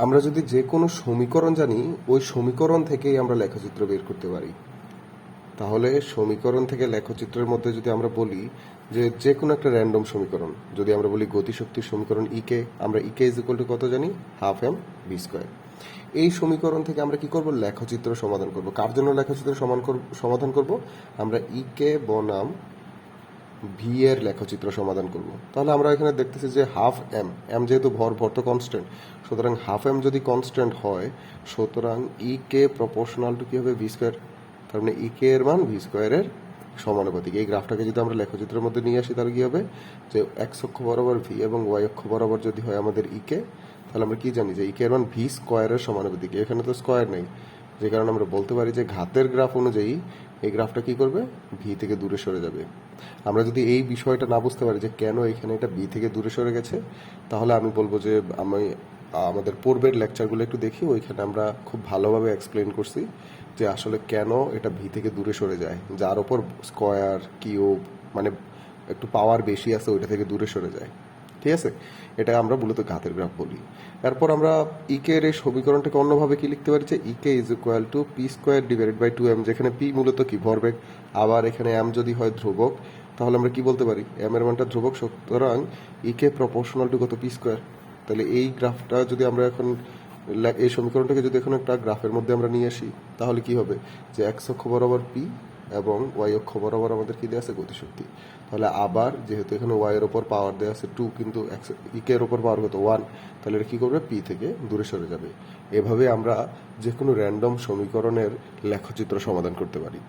আমরা যদি যে কোনো সমীকরণ জানি ওই সমীকরণ থেকেই আমরা লেখচিত্র বের করতে পারি। তাহলে সমীকরণ থেকে লেখচিত্রের মধ্যে যদি আমরা বলি যে যে কোনো একটা র্যান্ডম সমীকরণ, যদি আমরা বলি গতিশক্তির সমীকরণ ইকে, আমরা ইকে ইজ ইকুয়াল টু কত জানি? Half m v square. এই সমীকরণ থেকে আমরা কি করব? লেখচিত্র সমাধান করব। কার জন্য লেখচিত্র সমাধান করব? আমরা ইকে বনাম ভি এর লেখচিত্র সমাধান করব। তাহলে আমরা এখানে দেখতেছি যে হাফ এম, এম যেহেতু ভর তো কনস্ট্যান্ট, সুতরাং হাফ এম যদি কনস্ট্যান্ট হয়, সুতরাং ই কে প্রপোর্শনাল টু কি হবে? V square. তার মানে ই কে এর মান ভি স্কোয়ারের সমানুপাতিক। এই গ্রাফটাকে যদি আমরা লেখচিত্রের মধ্যে নিয়ে আসি তাহলে কি হবে? যে এক্স অক্ষ বরাবর ভি এবং ওয়াই অক্ষ বরাবর যদি হয় আমাদের ই কে, তাহলে আমরা কি জানি যে ই কে এর মান ভি স্কোয়ারের সমানুপাতিক। এখানে তো স্কোয়ার নেই, যে কারণে আমরা বলতে পারি যে ঘাতের গ্রাফ অনুযায়ী এই গ্রাফটা কি করবে? ভি থেকে দূরে সরে যাবে। আমরা যদি এই বিষয়টা না বুঝতে পারি যে কেন এখানে এটা বি থেকে দূরে সরে গেছে, তাহলে আমি বলবো যে আমাদের পূর্বের লেকচারগুলো একটু দেখি, ওইখানে আমরা খুব ভালোভাবে এক্সপ্লেন করছি যে আসলে কেন এটা ভি থেকে দূরে সরে যায়, যার ওপর স্কোয়ার কিউব মানে একটু পাওয়ার বেশি আছে ওইটা থেকে দূরে সরে যায়। ঠিক আছে, এটা আমরা মূলত ঘাতের গ্রাফ বলি। এরপর আমরা ইকে এর এই সমীকরণটাকে অন্যভাবে কি লিখতে পারি? যে E K is equal to P square divided by 2m, যেখানে পি মূলত কি? ভরবেগ। আবার এখানে এম যদি হয় ধ্রুবক, তাহলে আমরা কি বলতে পারি? এম এর মানটা ধ্রুবক, সুতরাং ইকে প্রপোর্শনাল টু কত? P square. তাহলে এই গ্রাফটা যদি আমরা এখন এই সমীকরণটাকে যদি এখন একটা গ্রাফের মধ্যে আমরা নিয়ে আসি, তাহলে কি হবে? যে এক্স অক্ষ বরাবর পি এবং ওয়াই অক্ষ বরাবর আমাদের কি দেওয়া আছে? গতিশক্তি। তাহলে আবার যেহেতু এখানে ওয়াই এর ওপর পাওয়ার দেওয়া আছে 2, কিন্তু ইকে এর ওপর পাওয়ার কত? 1, তাহলে এটা কি করবে? পি থেকে দূরে সরে যাবে। এভাবে আমরা যে কোনো র্যান্ডম সমীকরণের লেখচিত্র সমাধান করতে পারি।